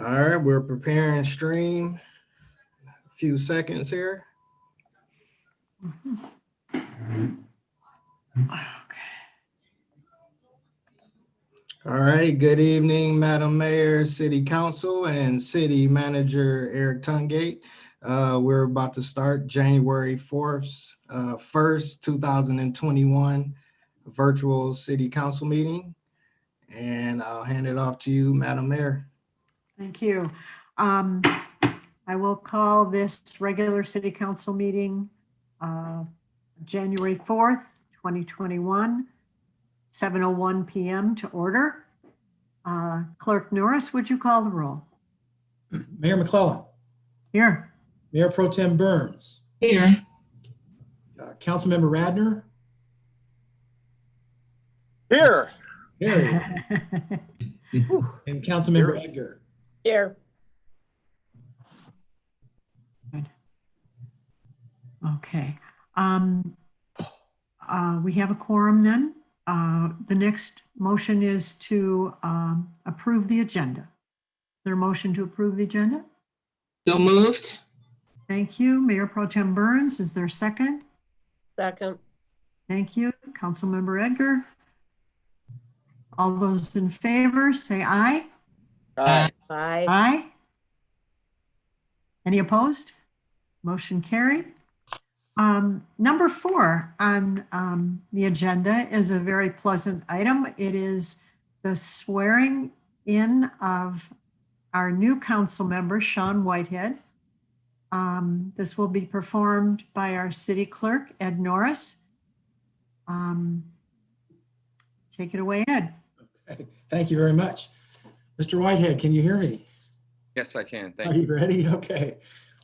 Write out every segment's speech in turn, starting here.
All right, we're preparing stream. A few seconds here. All right, good evening, Madam Mayor, City Council, and City Manager Eric Tungate. We're about to start January 4th, 1st, 2021 virtual City Council meeting. And I'll hand it off to you, Madam Mayor. Thank you. I will call this regular City Council meeting January 4th, 2021, 7:01 p.m. to order. Clerk Norris, would you call the roll? Mayor McClellan. Here. Mayor Pro Tem Burns. Here. Councilmember Radner. Here. Here. And Councilmember Edgar. Here. Okay. We have a quorum then. The next motion is to approve the agenda. Is there a motion to approve the agenda? So moved. Thank you. Mayor Pro Tem Burns, is there a second? Second. Thank you. Councilmember Edgar. All those in favor, say aye. Aye. Aye. Aye. Any opposed? Motion carried. Number 4 on the agenda is a very pleasant item. It is the swearing in of our new council member, Sean Whitehead. This will be performed by our city clerk, Ed Norris. Take it away, Ed. Okay. Thank you very much. Mr. Whitehead, can you hear me? Yes, I can. Thank Are you. you ready? Okay.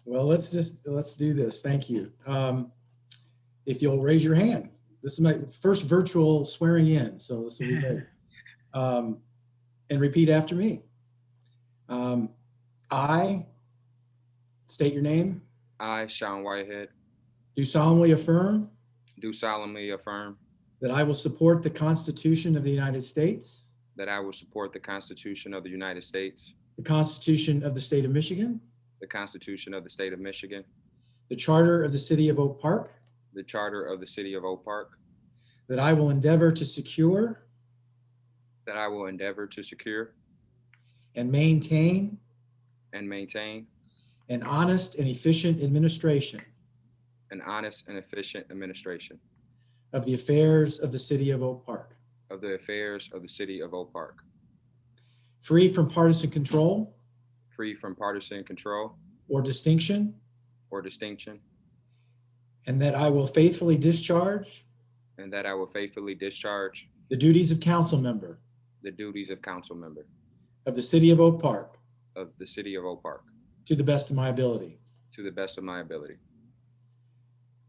Well, let's do this. Thank you. If you'll raise your hand. This is my first virtual swearing in, so this will be great. And repeat after me. I state your name. I, Sean Whitehead, Do solemnly affirm do solemnly affirm that I will support the Constitution of the United States, that I will support the Constitution of the United States, the Constitution of the State of Michigan, the Constitution of the State of Michigan, the Charter of the City of Oak Park, the Charter of the City of Oak Park, that I will endeavor to secure that I will endeavor to secure and maintain and maintain an honest and efficient administration an honest and efficient administration of the affairs of the City of Oak Park, of the affairs of the City of Oak Park, free from partisan control free from partisan control or distinction, or distinction, and that I will faithfully discharge and that I will faithfully discharge the duties of council member the duties of council member of the City of Oak Park of the City of Oak Park to the best of my ability. to the best of my ability.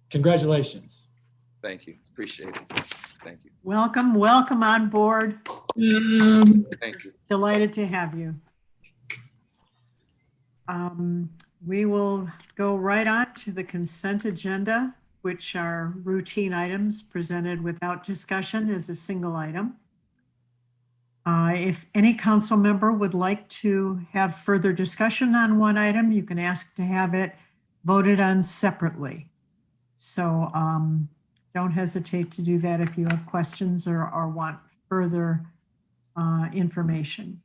Congratulations. Thank you. Appreciate it. Thank you. Welcome, welcome on board. Thank you. Delighted to have you. We will go right on to the consent agenda, which are routine items presented without discussion as a single item. If any council member would like to have further discussion on one item, you can ask to have it voted on separately. So don't hesitate to do that if you have questions or want further information.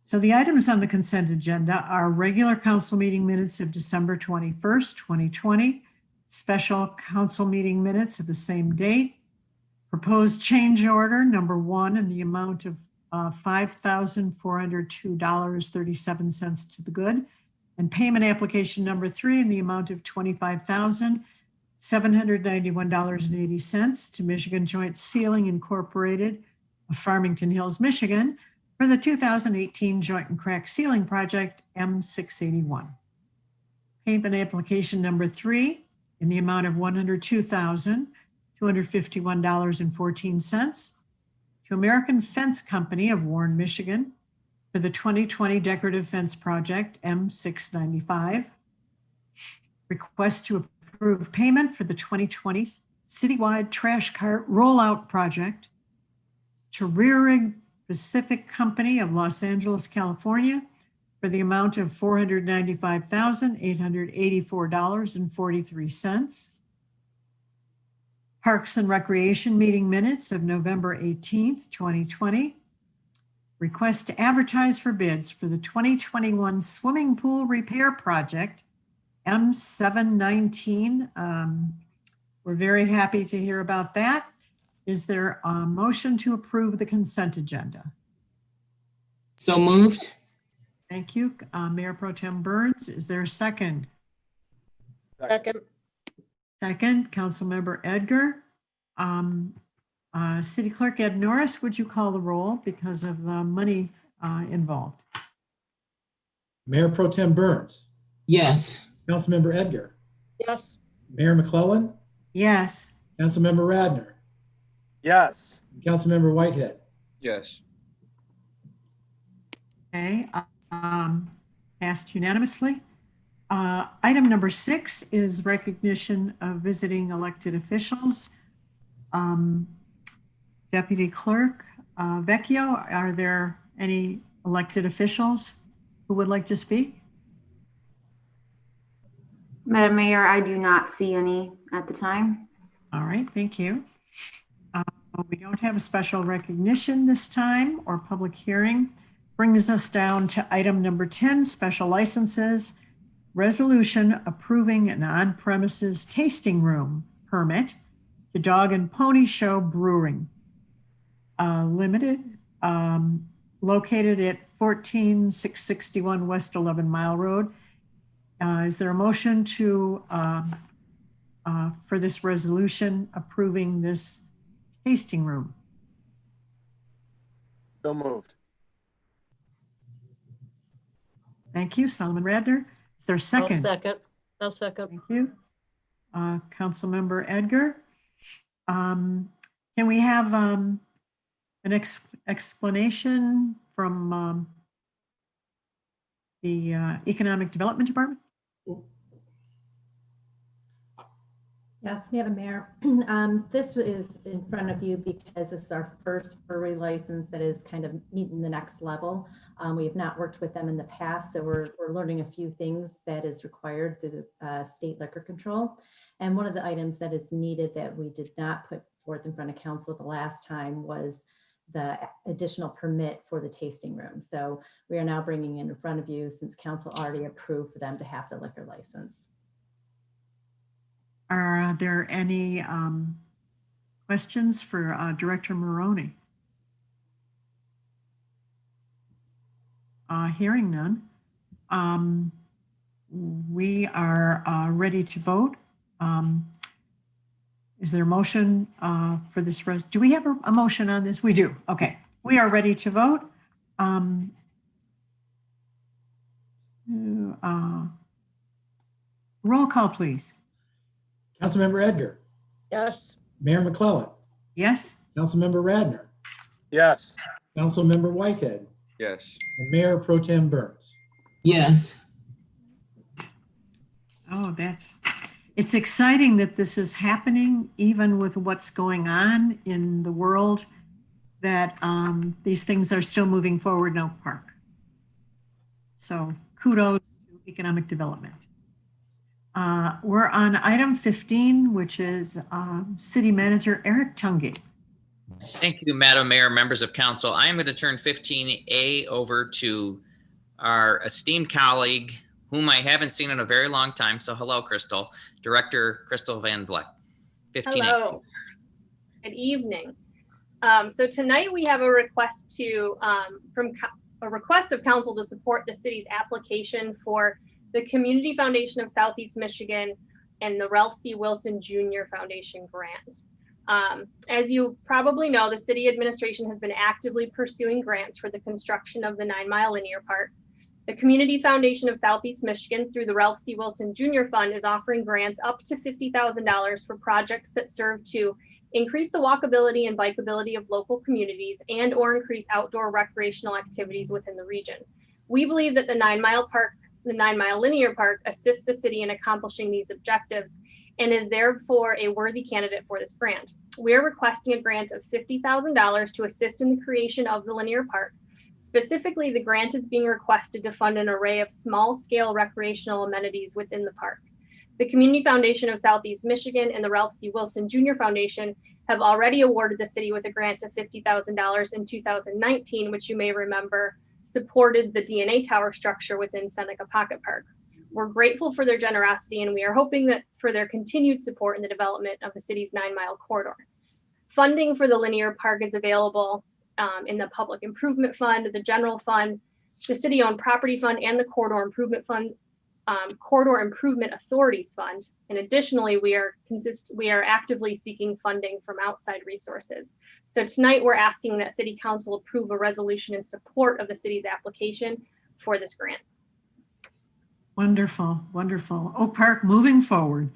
So the items on the consent agenda are regular council meeting minutes of December 21st, 2020, special council meeting minutes of the same date, proposed change order number 1 in the amount of $5,402.37 to the good, and payment application number 3 in the amount of $25,791.80 to Michigan Joint Sealing Incorporated of Farmington Hills, Michigan, for the 2018 Joint and Crack Sealing Project M681. Payment application number 3 in the amount of $102,251.14 to American Fence Company of Warren, Michigan, for the 2020 Decorative Fence Project M695. Request to approve payment for the 2020 Citywide Trash Cart Rollout Project to Rear Rig Pacific Company of Los Angeles, California, for the amount of $495,884.43. Parks and Recreation meeting minutes of November 18th, 2020. Request to advertise for bids for the 2021 swimming pool repair project, M719. We're very happy to hear about that. Is there a motion to approve the consent agenda? So moved. Thank you. Mayor Pro Tem Burns, is there a second? Second. Second, Councilmember Edgar. City Clerk Ed Norris, would you call the roll because of the money involved? Mayor Pro Tem Burns, Yes. Councilmember Edgar, Yes. Mayor McClellan, Yes. Councilmember Radner, Yes. and Councilmember Whitehead. Yes. Okay, passed unanimously. Item number 6 is recognition of visiting elected officials. Deputy Clerk Vecchio, are there any elected officials who would like to speak? Madam Mayor, I do not see any at the time. All right, thank you. We don't have a special recognition this time or public hearing. Brings us down to item number 10, special licenses. Resolution approving an on-premises tasting room permit to Dog and Pony Show Brewing Limited, located at 14661 West 11 Mile Road. Is there a motion to for this resolution approving this tasting room? So moved. Thank you, Solomon Radner. Is there a I'll second? second. I'll second. Thank you. Councilmember Edgar. Can we have an explanation from the Economic Development Department? Yes, Madam Mayor. This is in front of you because this is our first brewery license that is kind of meeting the next level. We have not worked with them in the past, so we're learning a few things that is required through the state liquor control. And one of the items that is needed that we did not put forth in front of council the last time was the additional permit for the tasting room. So we are now bringing it in front of you since council already approved for them to have the liquor license. Are there any questions for Director Maroney? Hearing none. We are ready to vote. Is there a motion for this? Do we have a motion on this? We do. Okay. We are ready to vote. Roll call, please. Councilmember Edgar, Yes. Mayor McClellan, Yes? Councilmember Radner, Yes. Councilmember Whitehead, Yes. and Mayor Pro Tem Burns. Yes. Oh, it's exciting that this is happening, even with what's going on in the world, that these things are still moving forward in Oak Park. So kudos to economic development. We're on item 15, which is City Manager Eric Tungate. Thank you, Madam Mayor, members of council. I am going to turn 15A over to our esteemed colleague, whom I haven't seen in a very long time. So hello, Crystal. Director Crystal Van Vleck. 15A. Hello. Good evening. So tonight we have a request to a request of council to support the city's application for the Community Foundation of Southeast Michigan and the Ralph C. Wilson Jr. Foundation grant. As you probably know, the city administration has been actively pursuing grants for the construction of the 9 Mile Linear Park. The Community Foundation of Southeast Michigan, through the Ralph C. Wilson Jr. Fund, is offering grants up to $50,000 for projects that serve to increase the walkability and bikeability of local communities and or increase outdoor recreational activities within the region. We believe that the 9 Mile Linear Park assists the city in accomplishing these objectives and is therefore a worthy candidate for this grant. We are requesting a grant of $50,000 to assist in the creation of the linear park. Specifically, the grant is being requested to fund an array of small-scale recreational amenities within the park. The Community Foundation of Southeast Michigan and the Ralph C. Wilson Jr. Foundation have already awarded the city with a grant of $50,000 in 2019, which you may remember supported the DNA tower structure within Seneca Pocket Park. We're grateful for their generosity, and we are hoping that for their continued support in the development of the city's 9-mile corridor. Funding for the linear park is available in the Public Improvement Fund, the General Fund, the City-Owned Property Fund, and the Corridor Improvement Fund, Corridor Improvement Authorities Fund. And additionally, we are actively seeking funding from outside resources. So tonight we're asking that City Council approve a resolution in support of the city's application for this grant. Wonderful, wonderful. Oak Park moving forward.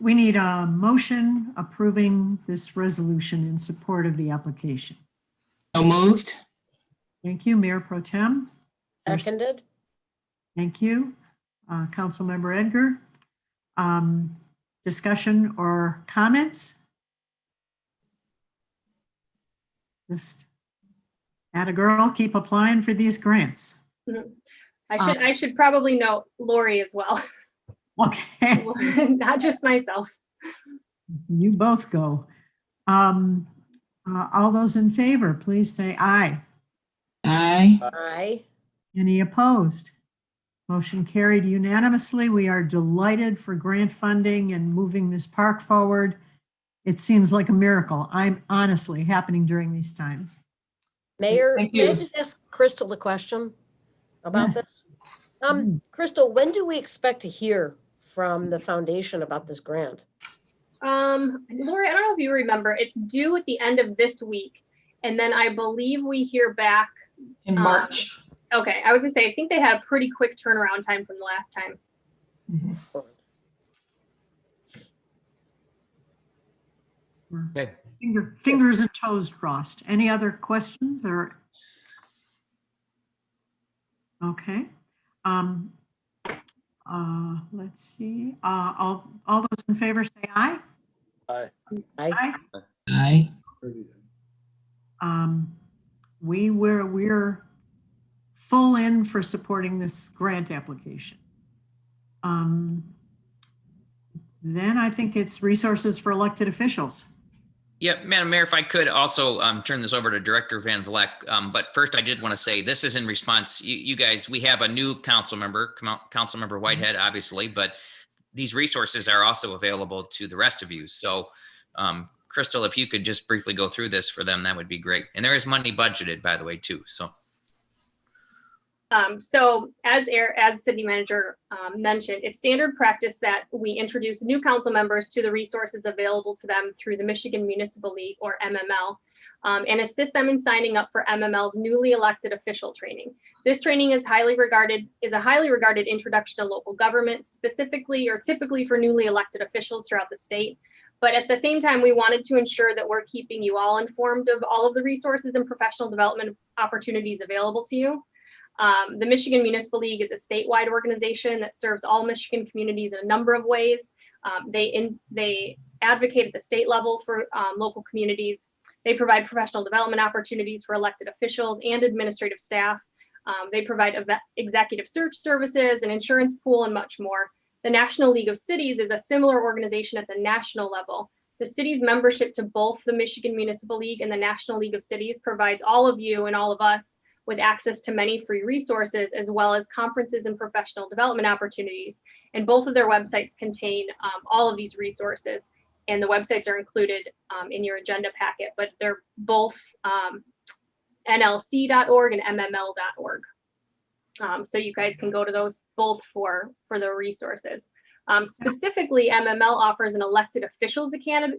We need a motion approving this resolution in support of the application. So moved. Thank you, Mayor Pro Tem. Seconded. Thank you, Councilmember Edgar. Discussion or comments? Just atta girl, keep applying for these grants. I should probably note Lori as well. Okay. Not just myself. You both go. All those in favor, please say aye. Aye. Aye. Any opposed? Motion carried unanimously. We are delighted for grant funding and moving this park forward. It seems like a miracle. I'm honestly happening during these times. Mayor, Thank may I you. just ask Crystal a question about Yes. this? Crystal, when do we expect to hear from the foundation about this grant? Lori, I don't know if you remember, it's due at the end of this week. And then I believe we hear back in March. Okay, I was gonna say, I think they had a pretty quick turnaround time from the last time. Okay. Fingers and toes crossed. Any other questions or? Okay. Let's see. All those in favor say aye. Aye. Aye. Aye. We're full in for supporting this grant application. Then I think it's resources for elected officials. Yeah, Madam Mayor, if I could also turn this over to Director Van Vleck. But first, I did want to say this is in response. You guys, we have a new council member, Councilmember Whitehead, obviously, but these resources are also available to the rest of you. So, Crystal, if you could just briefly go through this for them, that would be great. And there is money budgeted, by the way, too. So. So as City Manager mentioned, it's standard practice that we introduce new council members to the resources available to them through the Michigan Municipal League, or MML, and assist them in signing up for MML's newly elected official training. This training is a highly regarded introduction to local government, specifically or typically for newly elected officials throughout the state. But at the same time, we wanted to ensure that we're keeping you all informed of all of the resources and professional development opportunities available to you. The Michigan Municipal League is a statewide organization that serves all Michigan communities in a number of ways. They advocate at the state level for local communities. They provide professional development opportunities for elected officials and administrative staff. They provide executive search services, an insurance pool, and much more. The National League of Cities is a similar organization at the national level. The city's membership to both the Michigan Municipal League and the National League of Cities provides all of you and all of us with access to many free resources, as well as conferences and professional development opportunities. And both of their websites contain all of these resources, and the websites are included in your agenda packet, but they're both nlc.org and mml.org. So you guys can go to those both for the resources. Specifically, MML offers an elected officials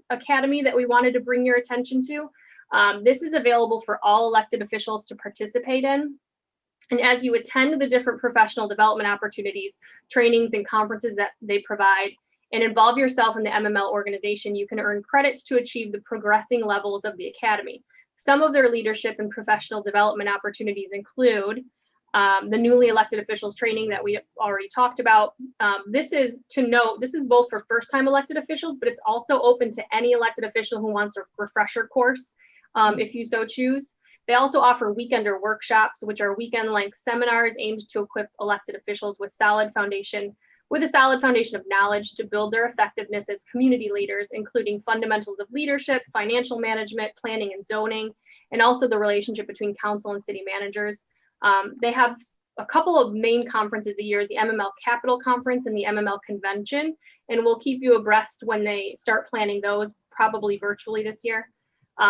academy that we wanted to bring your attention to. This is available for all elected officials to participate in. And as you attend the different professional development opportunities, trainings, and conferences that they provide, and involve yourself in the MML organization, you can earn credits to achieve the progressing levels of the academy. Some of their leadership and professional development opportunities include the newly elected officials training that we already talked about. This is both for first-time elected officials, but it's also open to any elected official who wants a refresher course, if you so choose. They also offer weekender workshops, which are weekend-length seminars aimed to equip elected officials with a solid foundation of knowledge to build their effectiveness as community leaders, including fundamentals of leadership, financial management, planning and zoning, and also the relationship between council and city managers. They have a couple of main conferences a year, the MML Capital Conference and the MML Convention, and we'll keep you abreast when they start planning those, probably virtually this year.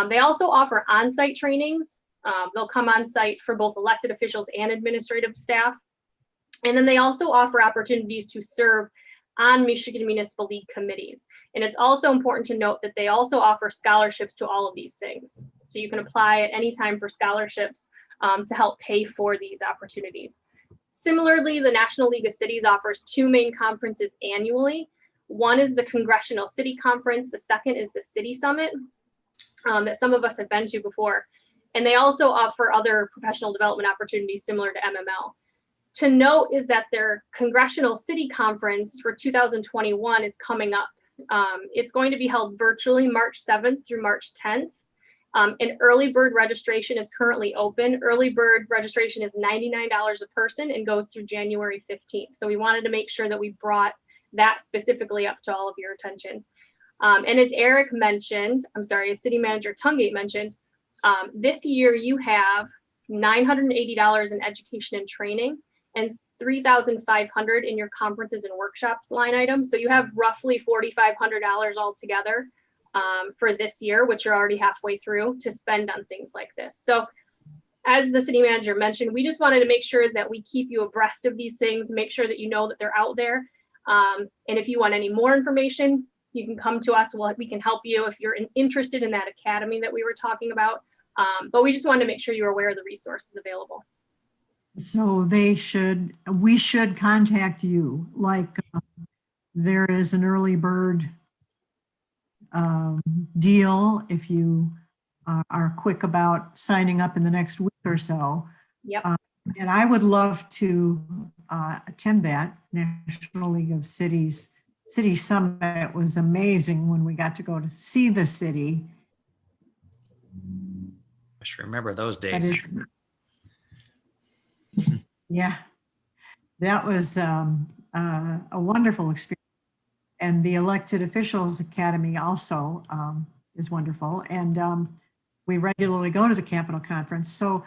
They also offer on-site trainings. They'll come on site for both elected officials and administrative staff. And then they also offer opportunities to serve on Michigan Municipal League committees. And it's also important to note that they also offer scholarships to all of these things. So you can apply at any time for scholarships to help pay for these opportunities. Similarly, the National League of Cities offers two main conferences annually. One is the Congressional City Conference. The second is the City Summit that some of us have been to before. And they also offer other professional development opportunities similar to MML. To note is that their Congressional City Conference for 2021 is coming up. It's going to be held virtually March 7th through March 10th. And early bird registration is currently open. Early bird registration is $99 a person and goes through January 15th. So we wanted to make sure that we brought that specifically up to all of your attention. And as Eric mentioned, as City Manager Tungate mentioned, this year you have $980 in education and training and $3,500 in your conferences and workshops line item. So you have roughly $4,500 altogether for this year, which you're already halfway through, to spend on things like this. So as the city manager mentioned, we just wanted to make sure that we keep you abreast of these things, make sure that you know that they're out there. And if you want any more information, you can come to us. We can help you if you're interested in that academy that we were talking about. But we just wanted to make sure you're aware of the resources available. So we should contact you, like there is an early bird deal if you are quick about signing up in the next week or so. Yep. And I would love to attend that. National League of Cities City Summit was amazing when we got to go to see the city. I should remember those But days. yeah, that was a wonderful experience. And the Elected Officials Academy also is wonderful. And we regularly go to the Capitol Conference. So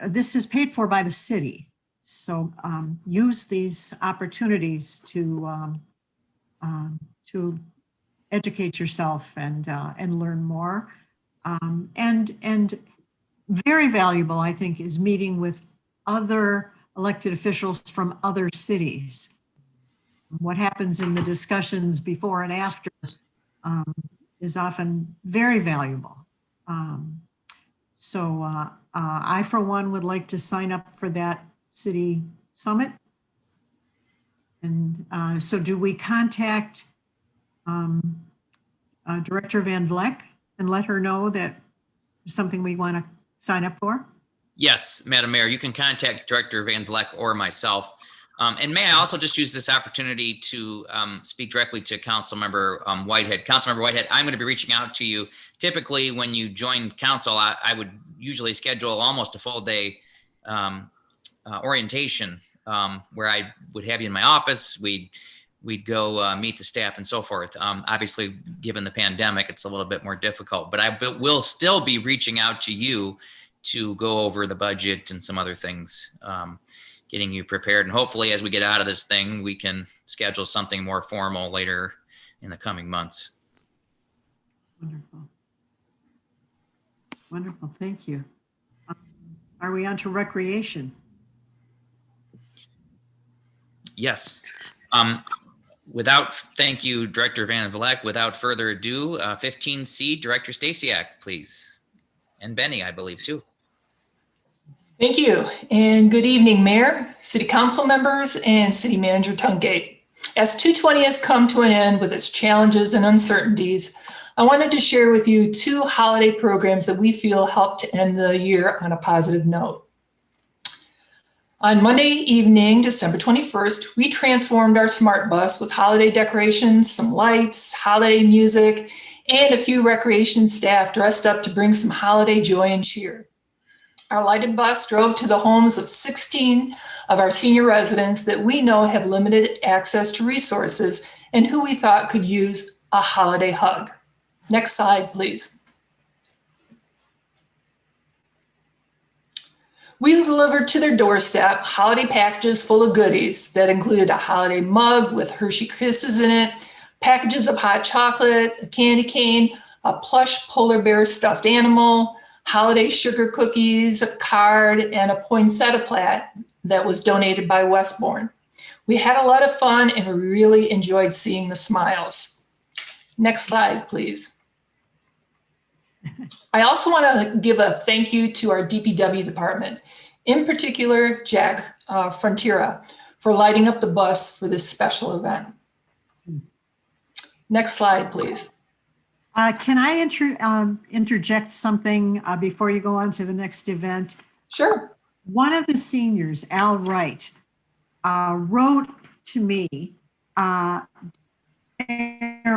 this is paid for by the city. So use these opportunities to educate yourself and learn more. And very valuable, I think, is meeting with other elected officials from other cities. What happens in the discussions before and after is often very valuable. So I, for one, would like to sign up for that city summit. And so do we contact Director Van Vleck and let her know that there's something we want to sign up for? Yes, Madam Mayor, you can contact Director Van Vleck or myself. And may I also just use this opportunity to speak directly to Councilmember Whitehead. Councilmember Whitehead, I'm going to be reaching out to you. Typically, when you join council, I would usually schedule almost a full day orientation where I would have you in my office. We'd go meet the staff and so forth. Obviously, given the pandemic, it's a little bit more difficult, but I will still be reaching out to you to go over the budget and some other things, getting you prepared. And hopefully, as we get out of this thing, we can schedule something more formal later in the coming months. Wonderful. Wonderful, thank you. Are we on to recreation? Yes. Thank you, Director Van Vleck. Without further ado, 15C, Director Stasiak, please. And Benny, I believe, too. Thank you, and good evening, Mayor, City Council members, and City Manager Tungate. As 220 has come to an end with its challenges and uncertainties, I wanted to share with you 2 holiday programs that we feel helped to end the year on a positive note. On Monday evening, December 21st, we transformed our smart bus with holiday decorations, some lights, holiday music, and a few recreation staff dressed up to bring some holiday joy and cheer. Our lighted bus drove to the homes of 16 of our senior residents that we know have limited access to resources and who we thought could use a holiday hug. Next slide, please. We delivered to their doorstep holiday packages full of goodies that included a holiday mug with Hershey Kisses in it, packages of hot chocolate, a candy cane, a plush polar bear stuffed animal, holiday sugar cookies, a card, and a poinsettia plant that was donated by Westbourne. We had a lot of fun and we really enjoyed seeing the smiles. Next slide, please. I also want to give a thank you to our DPW department, in particular, Jack Frontiera, for lighting up the bus for this special event. Next slide, please. Can I interject something before you go on to the next event? Sure. One of the seniors, Al Wright, wrote to me, Mayor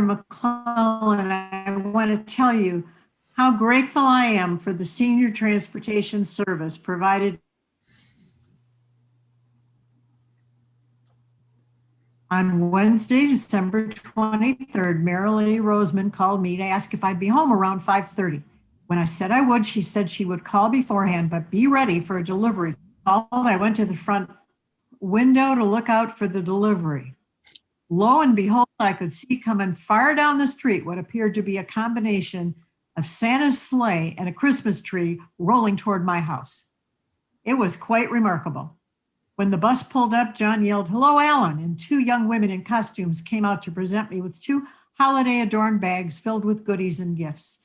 McClellan, I want to tell you how grateful I am for the senior transportation service provided. On Wednesday, December 23rd, Marilee Roseman called me to ask if I'd be home around 5:30. When I said I would, she said she would call beforehand, but be ready for a delivery. I went to the front window to look out for the delivery. Lo and behold, I could see coming far down the street what appeared to be a combination of Santa's sleigh and a Christmas tree rolling toward my house. It was quite remarkable. When the bus pulled up, John yelled, "Hello, Alan," and two young women in costumes came out to present me with two holiday-adorned bags filled with goodies and gifts.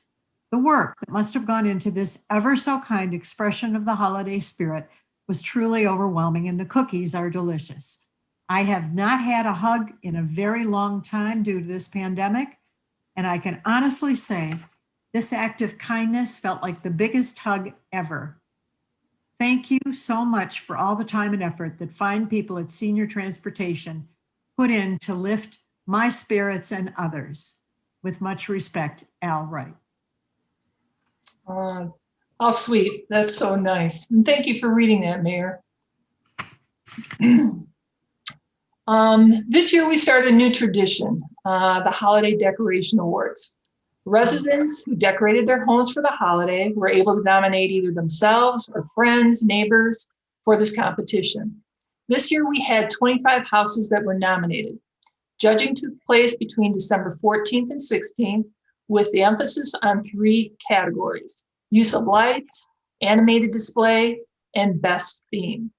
The work that must have gone into this ever so kind expression of the holiday spirit was truly overwhelming, and the cookies are delicious. I have not had a hug in a very long time due to this pandemic, and I can honestly say this act of kindness felt like the biggest hug ever. Thank you so much for all the time and effort that fine people at Senior Transportation put in to lift my spirits and others. With much respect, Al Wright. How sweet. That's so nice. And thank you for reading that, Mayor. This year we started a new tradition, the Holiday Decoration Awards. Residents who decorated their homes for the holiday were able to nominate either themselves or friends, neighbors for this competition. This year we had 25 houses that were nominated. Judging took place between December 14th and 16th with the emphasis on 3 categories: use of lights, animated display, and best theme.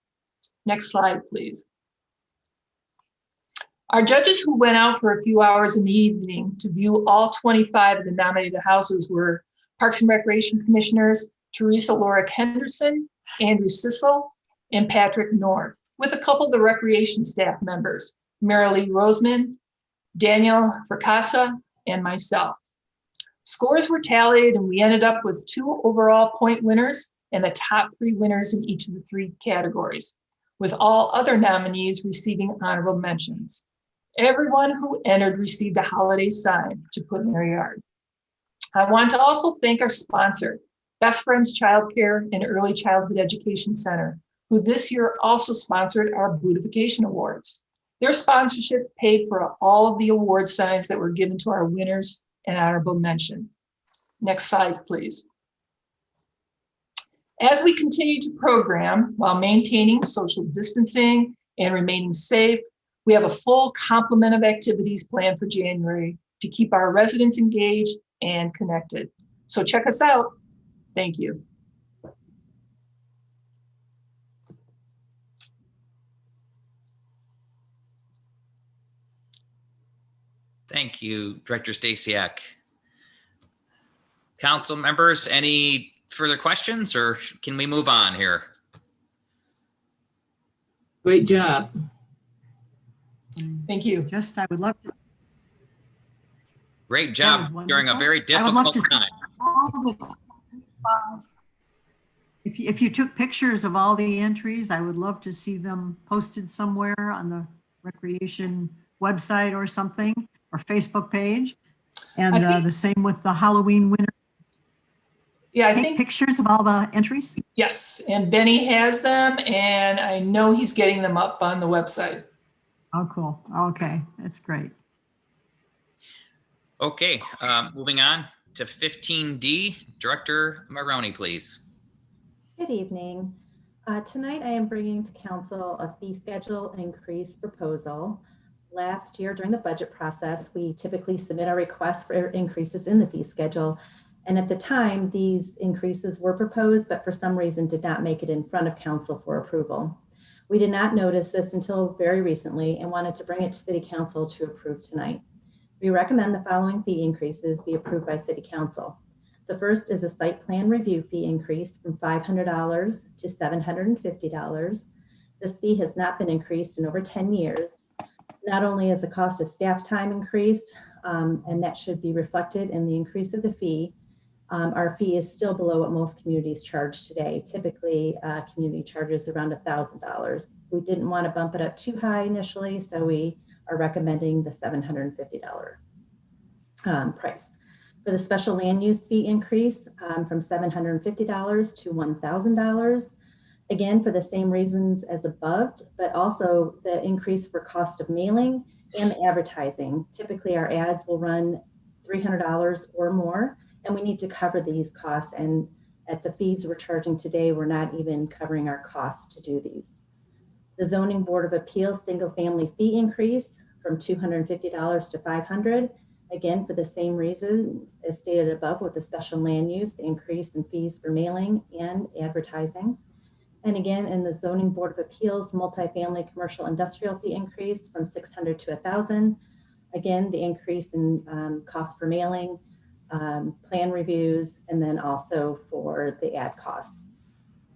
Next slide, please. Our judges who went out for a few hours in the evening to view all 25 of the nominated houses were Parks and Recreation Commissioners Teresa Lorick Henderson, Andrew Sissel, and Patrick North, with a couple of the recreation staff members, Marilee Roseman, Daniel Fracassa, and myself. Scores were tallied and we ended up with 2 overall point winners and the top 3 winners in each of the 3 categories, with all other nominees receiving honorable mentions. Everyone who entered received a holiday sign to put in their yard. I want to also thank our sponsor, Best Friends Childcare and Early Childhood Education Center, who this year also sponsored our beautification awards. Their sponsorship paid for all of the award signs that were given to our winners and honorable mention. Next slide, please. As we continue to program while maintaining social distancing and remaining safe, we have a full complement of activities planned for January to keep our residents engaged and connected. So check us out. Thank you. Thank you, Director Stasiak. Council members, any further questions or can we move on here? Great job. Thank you. I would love to. Great job during a very difficult time. If you took pictures of all the entries, I would love to see them posted somewhere on the recreation website or something, or Facebook page. And the same with the Halloween winner. Yeah, I take think, pictures of all the entries? yes, and Benny has them, and I know he's getting them up on the website. Oh, cool. Okay, that's great. Okay, moving on to 15D, Director Maroney, please. Good evening. Tonight I am bringing to council a fee schedule increase proposal. Last year during the budget process, we typically submit our requests for increases in the fee schedule. And at the time, these increases were proposed, but for some reason did not make it in front of council for approval. We did not notice this until very recently and wanted to bring it to City Council to approve tonight. We recommend the following fee increases be approved by City Council. The first is a site plan review fee increase from $500 to $750. This fee has not been increased in over 10 years. Not only is the cost of staff time increased, and that should be reflected in the increase of the fee, our fee is still below what most communities charge today. Typically, community charges around $1,000. We didn't want to bump it up too high initially, so we are recommending the $750 price. For the special land use fee increase from $750 to $1,000, again, for the same reasons as above, but also the increase for cost of mailing and advertising. Typically, our ads will run $300 or more, and we need to cover these costs. And at the fees we're charging today, we're not even covering our costs to do these. The Zoning Board of Appeals single family fee increase from $250 to $500. Again, for the same reasons as stated above with the special land use, the increase in fees for mailing and advertising. And again, in the Zoning Board of Appeals, multifamily commercial industrial fee increase from $600 to $1,000. Again, the increase in cost for mailing, plan reviews, and then also for the ad costs.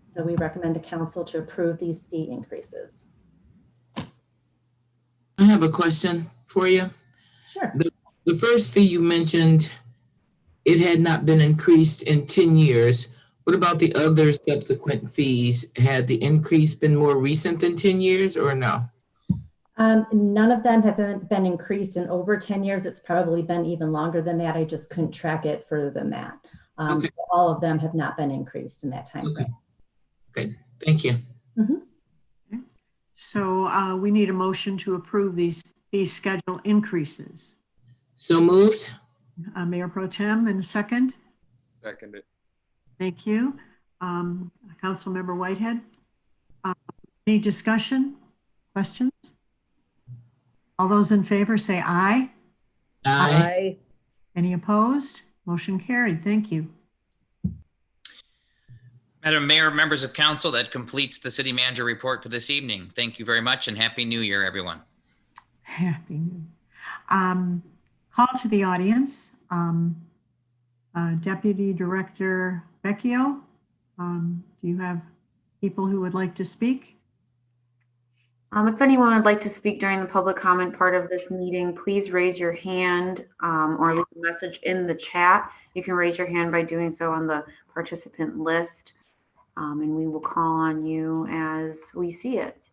So we recommend to council to approve these fee increases. I have a question for you. Sure. The first fee you mentioned, it had not been increased in 10 years. What about the other subsequent fees? Had the increase been more recent than 10 years or no? None of them have been increased in over 10 years. It's probably been even longer than that. I just couldn't track it further than that. Okay. So all of them have not been increased in that time frame. Okay, thank you. Mm-hmm. So we need a motion to approve these fee schedule increases. So moved. Mayor Pro Tem, and a second. Seconded. Thank you. Councilmember Whitehead. Any discussion, questions? All those in favor say aye. Aye. Any opposed? Motion carried. Thank you. Madam Mayor, members of council, that completes the city manager report for this evening. Thank you very much and Happy New Year, everyone. Happy New Year. Call to the audience. Deputy Director Vecchio, do you have people who would like to speak? If anyone would like to speak during the public comment part of this meeting, please raise your hand or leave a message in the chat. You can raise your hand by doing so on the participant list, and we will call on you as we see it.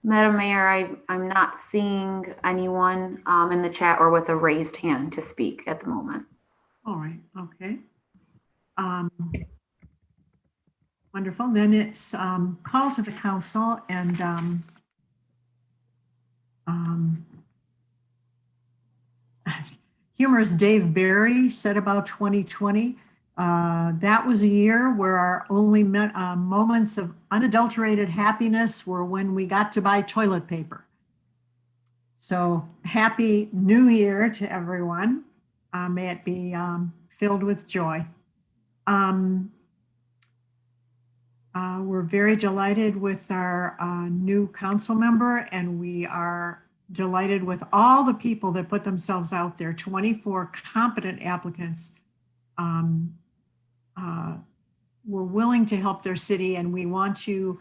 Madam Mayor, I'm not seeing anyone in the chat or with a raised hand to speak at the moment. All right, okay. Wonderful. Then it's call to the council, and humorous Dave Barry said about 2020, that was a year where our only moments of unadulterated happiness were when we got to buy toilet paper. So happy New Year to everyone. May it be filled with joy. We're very delighted with our new council member, and we are delighted with all the people that put themselves out there. 24 competent applicants were willing to help their city, and we want you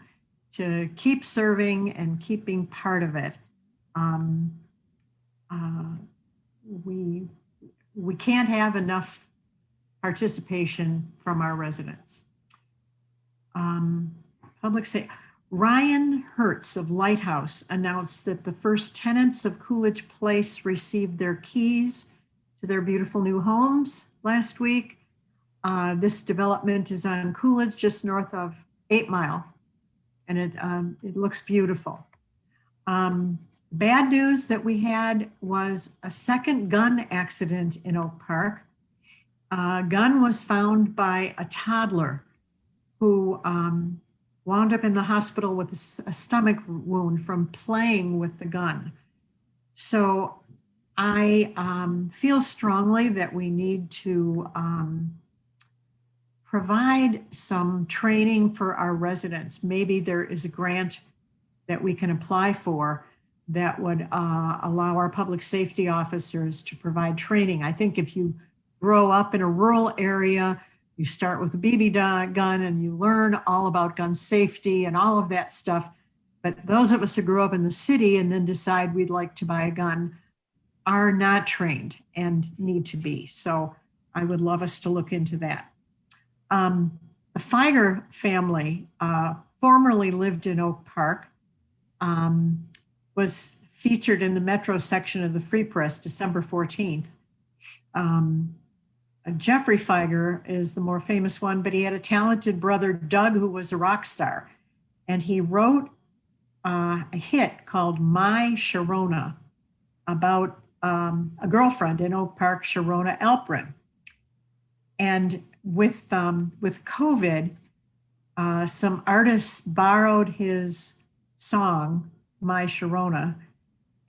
to keep serving and keep being part of it. We can't have enough participation from our residents. Public safety. Ryan Hertz of Lighthouse announced that the first tenants of Coolidge Place received their keys to their beautiful new homes last week. This development is on Coolidge, just north of 8 Mile, and it looks beautiful. Bad news that we had was a second gun accident in Oak Park. A gun was found by a toddler who wound up in the hospital with a stomach wound from playing with the gun. So I feel strongly that we need to provide some training for our residents. Maybe there is a grant that we can apply for that would allow our public safety officers to provide training. I think if you grow up in a rural area, you start with a BB gun and you learn all about gun safety and all of that stuff. But those of us who grew up in the city and then decide we'd like to buy a gun are not trained and need to be. So I would love us to look into that. The Feiger family formerly lived in Oak Park, was featured in the Metro section of the Free Press December 14th. Jeffrey Feiger is the more famous one, but he had a talented brother, Doug, who was a rock star. And he wrote a hit called My Sharona about a girlfriend in Oak Park, Sharona Alprin. And with COVID, some artists borrowed his song, My Sharona,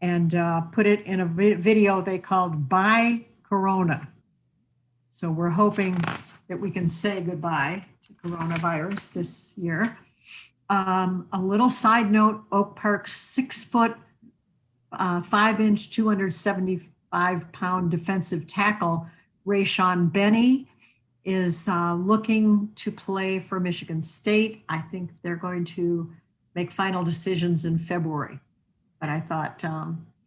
and put it in a video they called Bye Corona. So we're hoping that we can say goodbye to coronavirus this year. A little side note, Oak Park's 6 foot, 5 inch, 275 pound defensive tackle, Rayshawn Benny, is looking to play for Michigan State. I think they're going to make final decisions in February. But I thought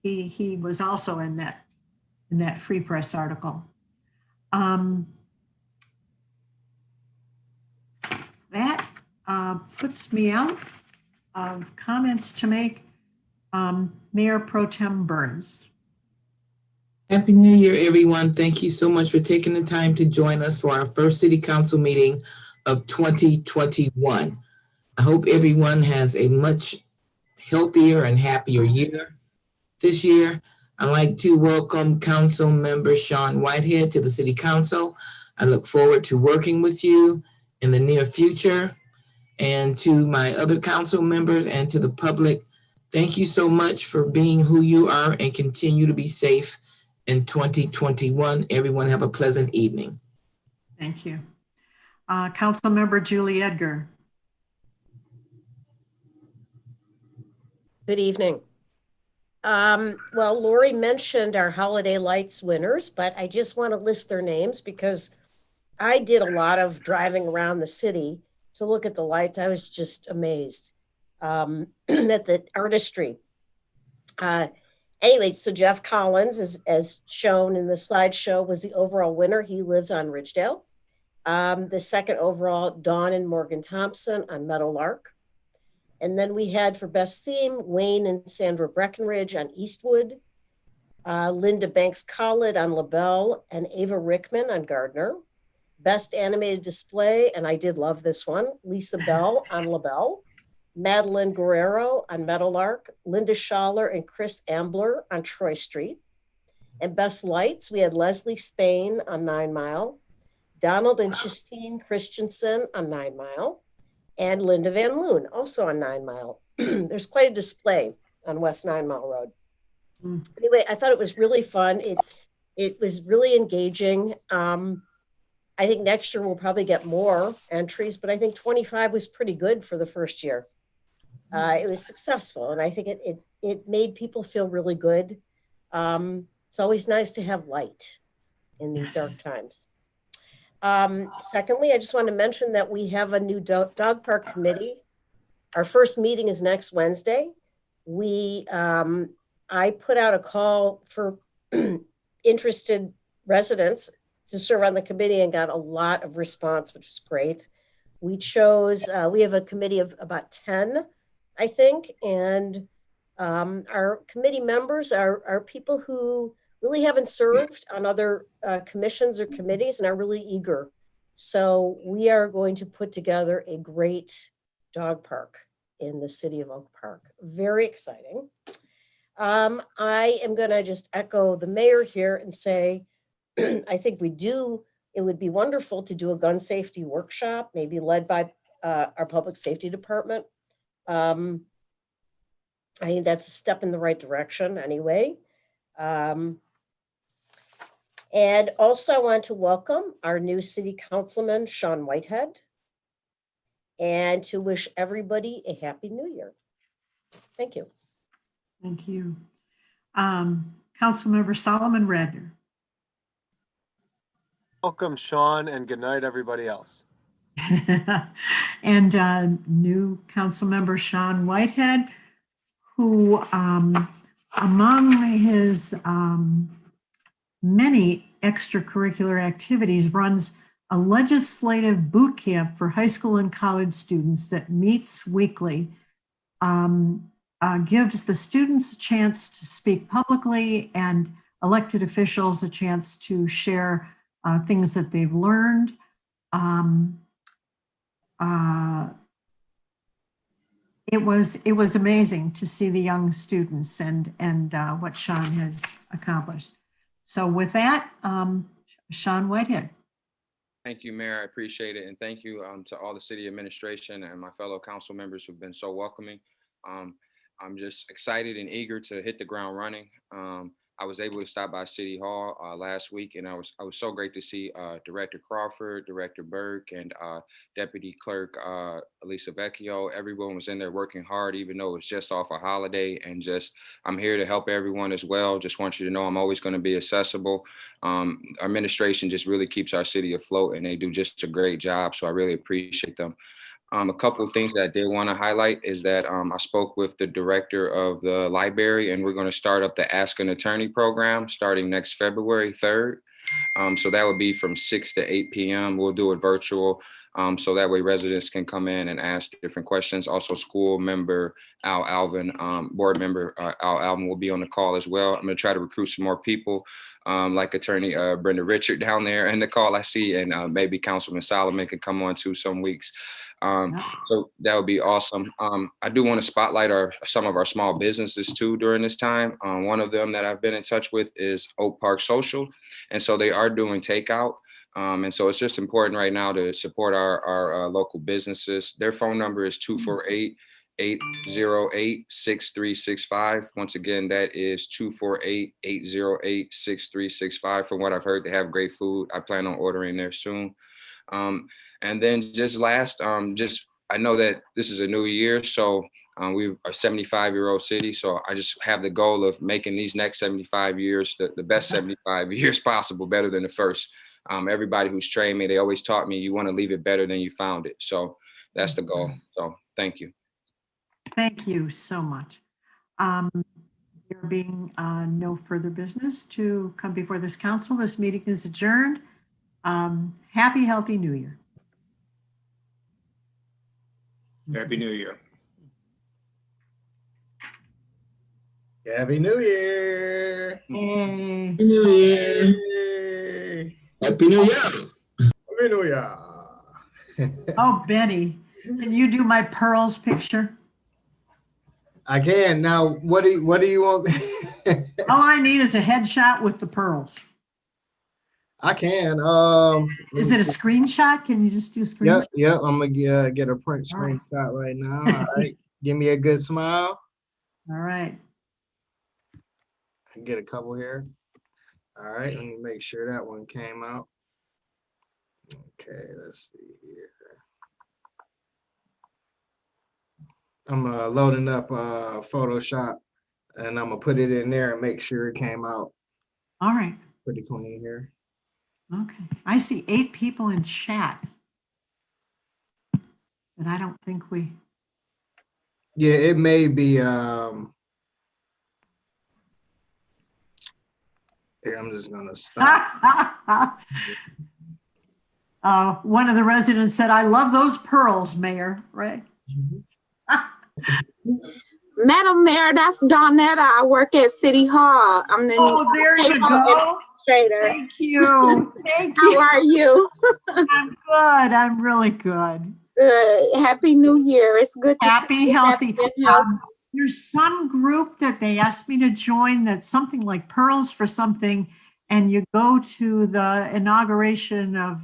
he was also in that Free Press article. That puts me out of comments to make. Mayor Pro Tem Burns. Happy New Year, everyone. Thank you so much for taking the time to join us for our first City Council meeting of 2021. I hope everyone has a much healthier and happier year this year. I'd like to welcome Council Member Sean Whitehead to the City Council. I look forward to working with you in the near future. And to my other council members and to the public, thank you so much for being who you are and continue to be safe in 2021. Everyone have a pleasant evening. Thank you. Council Member Julie Edgar. Good evening. Well, Lori mentioned our holiday lights winners, but I just want to list their names because I did a lot of driving around the city to look at the lights. I was just amazed at the artistry. Anyway, so Jeff Collins, as shown in the slideshow, was the overall winner. He lives on Ridgedale. The second overall, Dawn and Morgan Thompson on Meadowlark. And then we had for best theme, Wayne and Sandra Breckenridge on Eastwood, Linda Banks Collett on LaBelle, and Ava Rickman on Gardner. Best animated display, and I did love this one, Lisa Bell on LaBelle, Madeline Guerrero on Meadowlark, Linda Schaller and Chris Ambler on Troy Street. And best lights, we had Leslie Spain on 9 Mile, Donald and Justine Christensen on 9 Mile, and Linda Van Loon, also on 9 Mile. There's quite a display on West 9 Mile Road. Anyway, I thought it was really fun. It was really engaging. I think next year we'll probably get more entries, but I think 25 was pretty good for the first year. It was successful, and I think it made people feel really good. It's always nice to have light in these dark times. Secondly, I just want to mention that we have a new dog park committee. Our first meeting is next Wednesday. I put out a call for interested residents to serve on the committee and got a lot of response, which was great. We chose, we have a committee of about 10 I think. And our committee members are people who really haven't served on other commissions or committees and are really eager. So we are going to put together a great dog park in the city of Oak Park. Very exciting. I am going to just echo the mayor here and say, I think it would be wonderful to do a gun safety workshop, maybe led by our public safety department. I think that's a step in the right direction anyway. And also I want to welcome our new city councilman, Sean Whitehead, and to wish everybody a happy new year. Thank you. Thank you. Councilmember Solomon Radner. Welcome, Sean, and good night, everybody else. And new Councilmember Sean Whitehead, who among his many extracurricular activities runs a legislative boot camp for high school and college students that meets weekly, gives the students a chance to speak publicly and elected officials a chance to share things that they've learned. It was amazing to see the young students and what Sean has accomplished. So with that, Sean Whitehead. Thank you, Mayor. I appreciate it. And thank you to all the city administration and my fellow council members who've been so welcoming. I'm just excited and eager to hit the ground running. I was able to stop by City Hall last week, and I was so great to see Director Crawford, Director Burke, and Deputy Clerk Elisa Vecchio. Everyone was in there working hard, even though it was just off a holiday. And I'm here to help everyone as well. Just want you to know I'm always going to be accessible. Our administration just really keeps our city afloat, and they do just a great job. So I really appreciate them. A couple of things that I did want to highlight is that I spoke with the director of the library, and we're going to start up the Ask an Attorney program starting next February 3rd. So that would be from 6 to 8 p.m. We'll do it virtual. So that way residents can come in and ask different questions. Also, school member Al Alvin, board member Al Alvin will be on the call as well. I'm going to try to recruit some more people like attorney Brenda Richard down there in the call I see, and maybe Councilman Solomon can come on too some weeks. So that would be awesome. I do want to spotlight some of our small businesses too during this time. One of them that I've been in touch with is Oak Park Social. And so they are doing takeout. And so it's just important right now to support our local businesses. Their phone number is 248-808-6365. Once again, that is 248-808-6365. From what I've heard, they have great food. I plan on ordering there soon. And then just last, I know that this is a new year, so we're a 75-year-old city. So I just have the goal of making these next 75 years the best 75 years possible, better than the first. Everybody who's trained me, they always taught me you want to leave it better than you found it. So that's the goal. So thank you. Thank you so much. There being no further business to come before this council, this meeting is adjourned. Happy, healthy New Year. Happy New Year. Happy New Year. Hey. Happy New Year. Hey. Happy New Year. Happy New Year. Oh, Benny, can you do my pearls picture? I can. Now, what do you want? All I need is a headshot with the pearls. I can. Is it a screenshot? Can you just do a screenshot? Yep. I'm gonna get a print screenshot right now. All right. Give me a good smile. All right. I can get a couple here. All right. Let me make sure that one came out. Okay. Let's see here. I'm loading up Photoshop, and I'm gonna put it in there and make sure it came out All right. pretty clean here. Okay. I see 8 people in chat. But I don't think we. Yeah, it may be. Here, I'm just gonna stop. One of the residents said, "I love those pearls, Mayor." Right? Madam Mayor, that's Donetta. I work at City Hall. I'm the Oh, there you go. administrator. Thank you. Thank How you. are you? I'm good. I'm really good. Good. Happy New Year. It's good to Happy, see you. healthy. Happy and healthy. There's some group that they asked me to join that's something like Pearls for Something, and you go to the inauguration of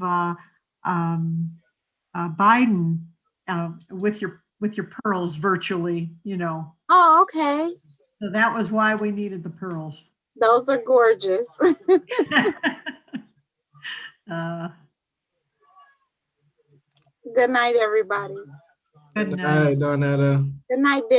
Biden with your pearls virtually, you know. Oh, okay. So that was why we needed the pearls. Those are gorgeous. Good night, everybody. Good Good night. night, Donetta. Good night, Ben.